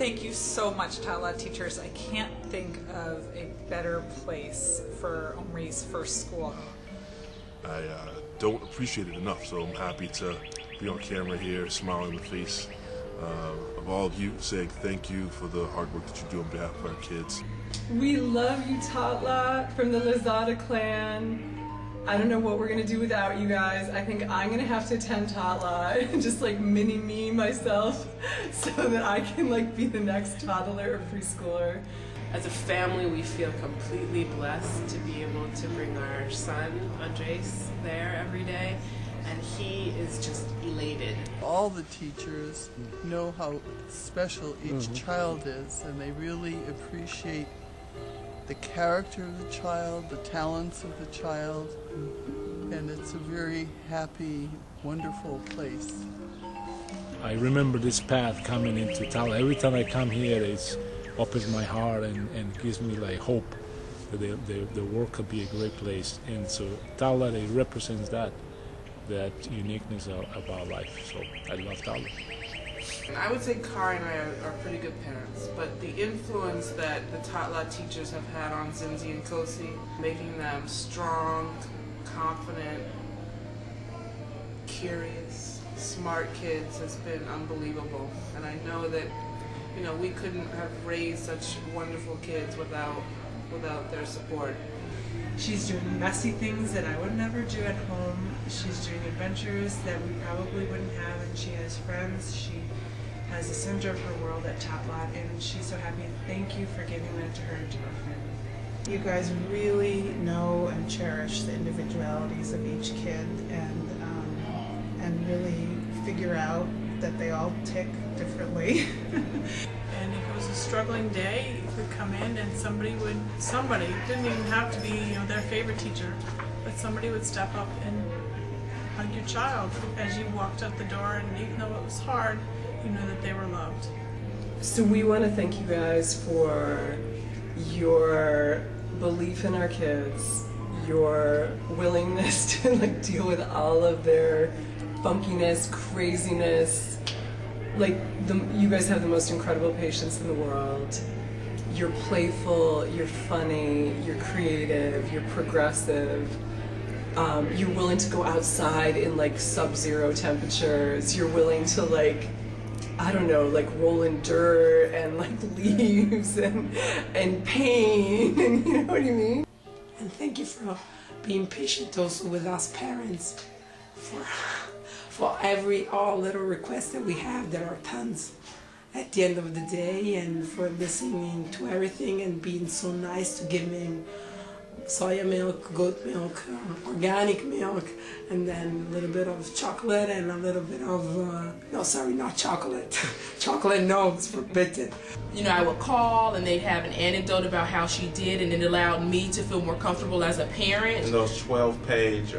Thank you so much, Tatla teachers. I can't think of a better place for Omri's first school. I don't appreciate it enough, so I'm happy to be on camera here, smiling in the face of all of you, saying thank you for the hard work that you do on behalf of our kids. We love you, Tatla, from the Lozada clan. I don't know what we're gonna do without you guys. I think I'm gonna have to attend Tatla and just like mini me myself so that I can like be the next toddler or preschooler. As a family, we feel completely blessed to be able to bring our son, Andres, there every day, and he is just elated. All the teachers know how special each child is, and they really appreciate the character of the child, the talents of the child, and it's a very happy, wonderful place. I remember this path coming into Tatla. Every time I come here, it opens my heart and gives me like hope that the work could be a great place. And so Tatla, it represents that uniqueness of our life. So I love Tatla. I would say Kari and I are pretty good parents, but the influence that the Tatla teachers have had on Zinzi and Kosi, making them strong, confident, curious, smart kids has been unbelievable. And I know that, you know, we couldn't have raised such wonderful kids without their support. She's doing messy things that I would never do at home. She's doing adventures that we probably wouldn't have, and she has friends. She has the center of her world at Tatla, and she's so happy. Thank you for giving that to her and to our family. You guys really know and cherish the individualities of each kid, and really figure out that they all tick differently. And if it was a struggling day, you could come in and somebody, it didn't even have to be, you know, their favorite teacher, but somebody would step up and hug your child as you walked out the door, and even though it was hard, you knew that they were loved. So we want to thank you guys for your belief in our kids, your willingness to like deal with all of their funkiness, craziness. Like, you guys have the most incredible patience in the world. You're playful, you're funny, you're creative, you're progressive. You're willing to go outside in like sub-zero temperatures. You're willing to like, I don't know, like roll in dirt and like leaves and pain, and you know what I mean? And thank you for being patient also with us parents, for all little requests that we have. There are tons at the end of the day, and for listening to everything and being so nice to give me soya milk, goat milk, organic milk, and then a little bit of chocolate and a little bit of, no, sorry, not chocolate. Chocolate, no, it's forbidden. You know, I would call and they'd have an anecdote about how she did, and it allowed me to feel more comfortable as a parent. And those 12-page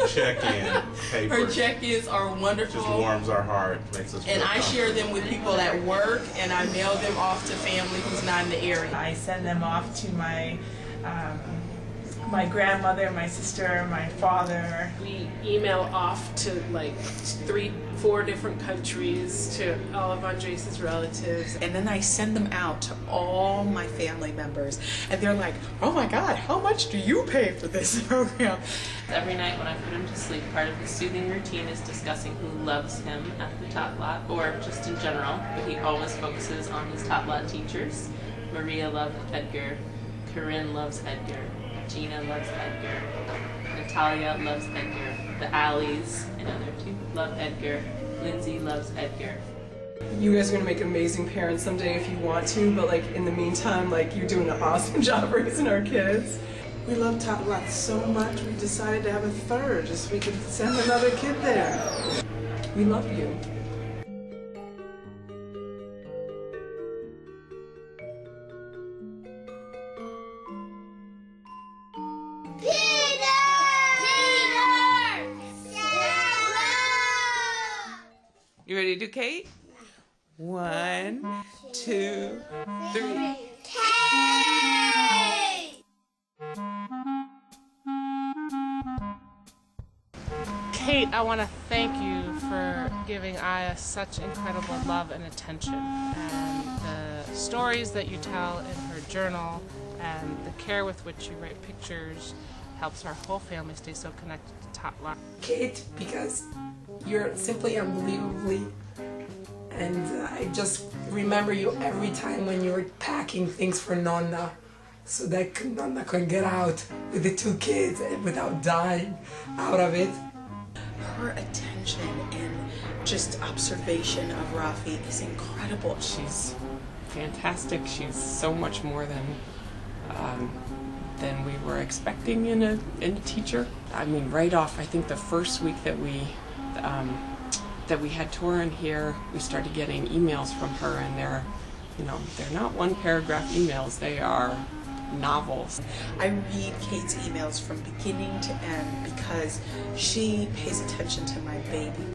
check-in papers. Her check-ins are wonderful. Just warms our heart, makes us feel And I share them with people at work, and I mail them off to family who's not in the area. I send them off to my grandmother, my sister, my father. We email off to like 3-4 different countries to all of Andres' relatives. And then I send them out to all my family members, and they're like, oh my God, how much do you pay for this program? Every night when I put him to sleep, part of his soothing routine is discussing who loves him at the Tatla, or just in general, but he always focuses on his Tatla teachers. Maria loves Edgar, Corinne loves Edgar, Gina loves Edgar, Natalia loves Edgar, the Allies, I know there are 2, love Edgar, Lindsay loves Edgar. You guys are going to make amazing parents someday if you want to, but like in the meantime, like you're doing an awesome job raising our kids. We love Tatla so much, we decided to have a third, just so we could send another kid there. We love you. You ready to do Kate? 1, 2, 3. Kate, I want to thank you for giving Aya such incredible love and attention. And the stories that you tell in her journal and the care with which you write pictures helps our whole family stay so connected to Tot Lot. Kate, because you're simply unbelievably, and I just remember you every time when you were packing things for Nonna so that Nonna could get out with the 2 kids and without dying out of it. Her attention and just observation of Rafi is incredible. She's fantastic. She's so much more than we were expecting in a teacher. I mean, right off, I think the first week that we had Torin here, we started getting emails from her, and they're not 1-paragraph emails. They are novels. I read Kate's emails from beginning to end because she pays attention to my baby.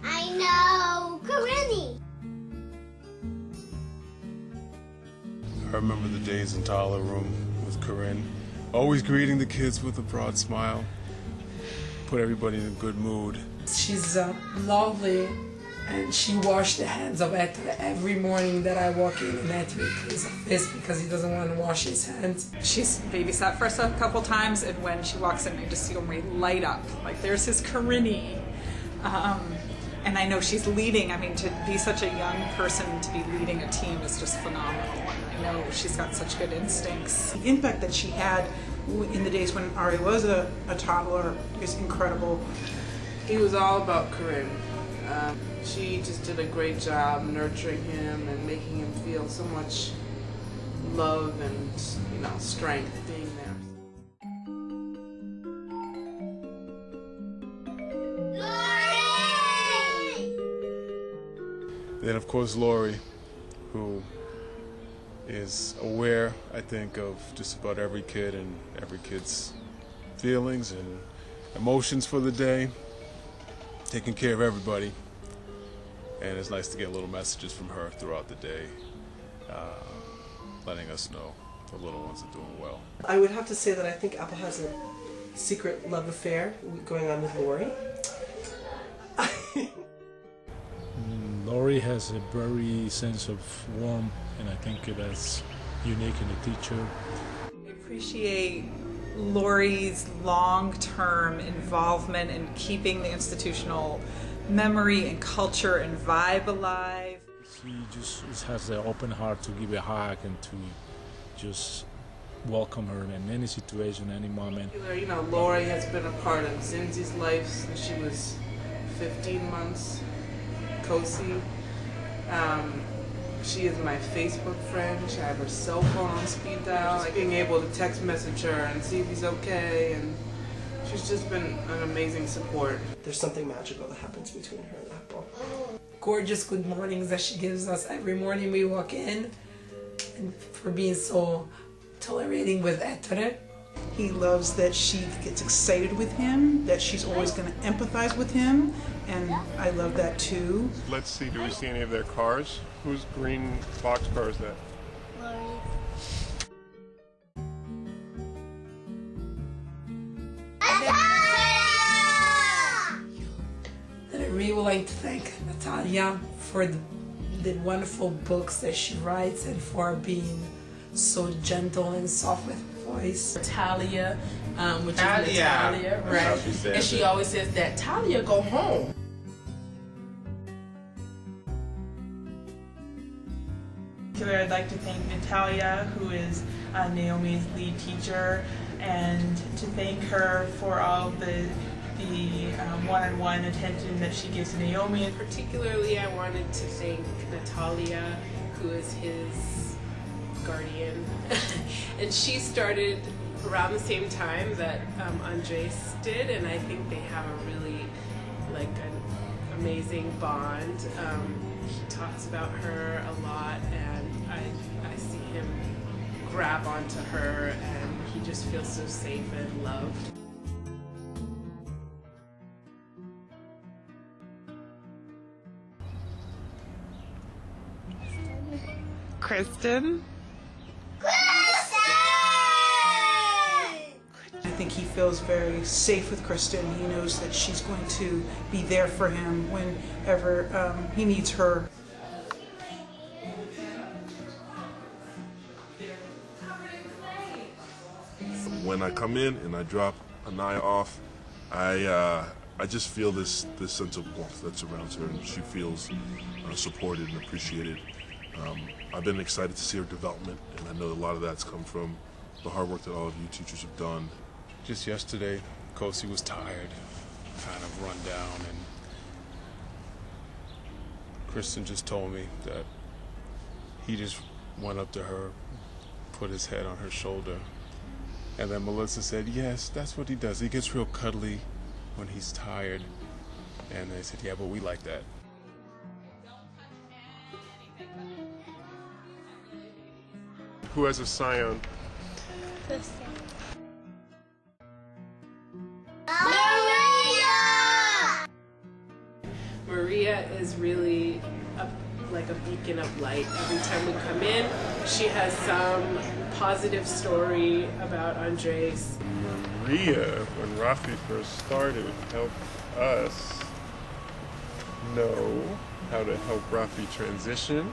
I know Karini. I remember the days in Tala room with Corinne, always greeting the kids with a broad smile, put everybody in a good mood. She's lovely, and she washed the hands of Ettore every morning that I walk in, and Ettore plays a fist because he doesn't want to wash his hands. She's babysat for us a couple times, and when she walks in, I just see Omri light up. Like, there's his Karini. And I know she's leading. I mean, to be such a young person to be leading a team is just phenomenal. I know she's got such good instincts. The impact that she had in the days when Ari was a toddler is incredible. He was all about Corinne. She just did a great job nurturing him and making him feel so much love and, strength being there. Then, of course, Lori, who is aware, I think, of just about every kid and every kid's feelings and emotions for the day, taking care of everybody. And it's nice to get little messages from her throughout the day, letting us know the little ones are doing well. I would have to say that I think Apple has a secret love affair going on with Lori. Lori has a very sense of warmth, and I think that's unique in a teacher. I appreciate Lori's long-term involvement in keeping the institutional memory and culture and vibe alive. He just has an open heart to give a hug and to just welcome her in any situation, any moment. Lori has been a part of Zinzi's life since she was 15 months. Kosi. She is my Facebook friend. I have her cell phone on speed dial. Like being able to text message her and see if he's okay, and she's just been an amazing support. There's something magical that happens between her and Apple. Gorgeous good mornings that she gives us every morning we walk in, and for being so tolerating with Ettore. He loves that she gets excited with him, that she's always going to empathize with him, and I love that too. Let's see, do we see any of their cars? Whose green box car is that? And I really would like to thank Natalia for the wonderful books that she writes and for being so gentle and soft with her voice. Talia, which is Natalia, right? And she always says that, Talia, go home. I'd like to thank Natalia, who is Naomi's lead teacher, and to thank her for all the one-on-one attention that she gives to Naomi. And particularly, I wanted to thank Natalia, who is his guardian. And she started around the same time that Andres did, and I think they have a really an amazing bond. He talks about her a lot, and I see him grab onto her, and he just feels so safe and loved. Kristen? I think he feels very safe with Kristen. He knows that she's going to be there for him whenever he needs her. When I come in and I drop Anaya off, I just feel this sense of warmth that surrounds her, and she feels supported and appreciated. I've been excited to see her development, and I know a lot of that's come from the hard work that all of you teachers have done. Just yesterday, Kosi was tired, kind of run down, and Kristen just told me that he just went up to her, put his head on her shoulder, and then Melissa said, yes, that's what he does. He gets real cuddly when he's tired. And they said, yeah, but we like that. Who has a scion? Maria is really like a beacon of light. Every time we come in, she has some positive story about Andres. Maria, when Rafi first started, helped us know how to help Rafi transition.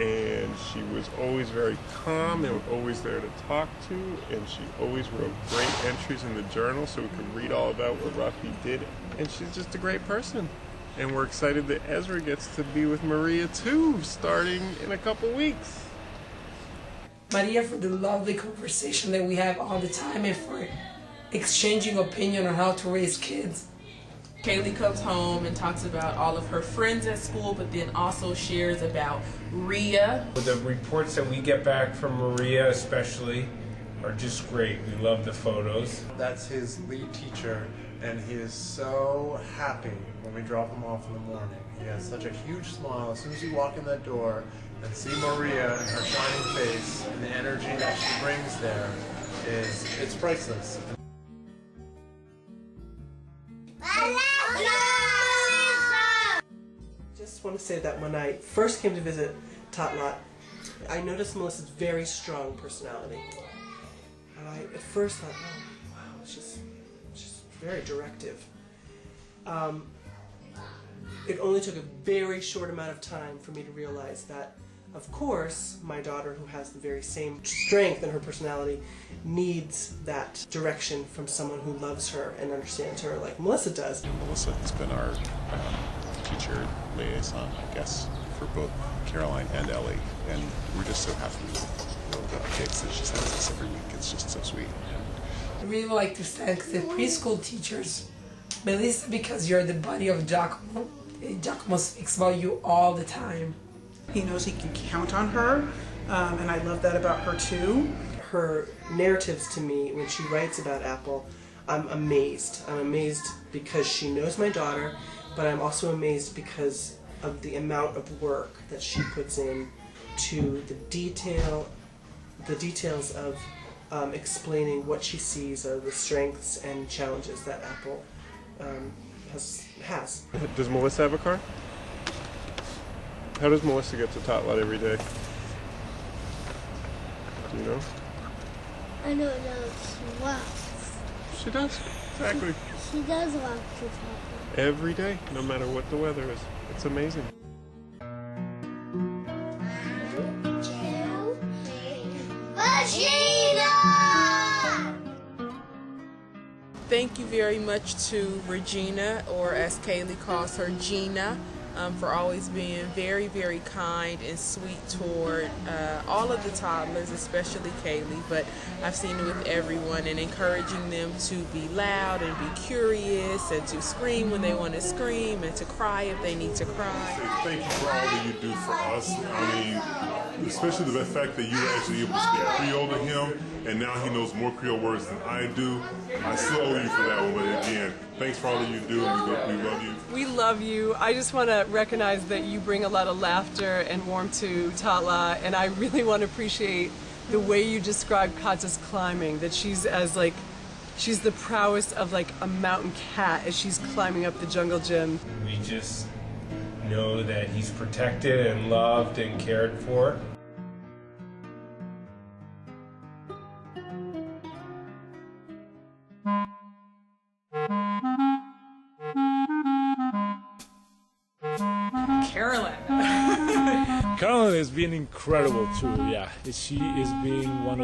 And she was always very calm and always there to talk to, and she always wrote great entries in the journal so we could read all about what Rafi did. And she's just a great person. And we're excited that Ezra gets to be with Maria too, starting in a couple weeks. Maria, for the lovely conversation that we have all the time and for exchanging opinion on how to raise kids. Kaylee comes home and talks about all of her friends at school, but then also shares about Rhea. The reports that we get back from Maria especially are just great. We love the photos. That's his lead teacher, and he is so happy when we drop him off in the morning. He has such a huge smile as soon as you walk in that door and see Maria and her shining face and the energy that she brings there it's priceless. Just want to say that when I first came to visit Tot Lot, I noticed Melissa's very strong personality. And I at first thought, oh wow, she's very directive. It only took a very short amount of time for me to realize that, of course, my daughter, who has the very same strength in her personality, needs that direction from someone who loves her and understands her like Melissa does. Melissa has been our teacher liaison, I guess, for both Caroline and Ellie, and we're just so happy with the kids that she sends us every week. It's just so sweet. I really like to thank the preschool teachers. Melissa, because you're the buddy of Giacomo. Giacomo speaks about you all the time. He knows he can count on her, and I love that about her too. Her narratives to me, when she writes about Apple, I'm amazed. I'm amazed because she knows my daughter, but I'm also amazed because of the amount of work that she puts in to the details of explaining what she sees are the strengths and challenges that Apple has. Does Melissa have a car? How does Melissa get to Tot Lot every day? Do you know? I don't know. She walks. She does, exactly. She does walk to Tot Lot. Every day, no matter what the weather is. It's amazing. Thank you very much to Regina, or as Kaylee calls her, Gina, for always being very, very kind and sweet toward all of the toddlers, especially Kaylee, but I've seen it with everyone, and encouraging them to be loud and be curious and to scream when they want to scream and to cry if they need to cry. Thank you for all that you do for us. I mean, especially the fact that you were actually able to speak Creole to him, and now he knows more Creole words than I do. I still owe you for that one, but again, thanks for all that you do, and we love you. We love you. I just want to recognize that you bring a lot of laughter and warmth to Tot Lot, and I really want to appreciate the way you describe Katja's climbing, that she's the prowess of like a mountain cat as she's climbing up the jungle gym. We just know that he's protected and loved and cared for. Carolyn. Carolyn has been incredible too. Yeah, she is being one of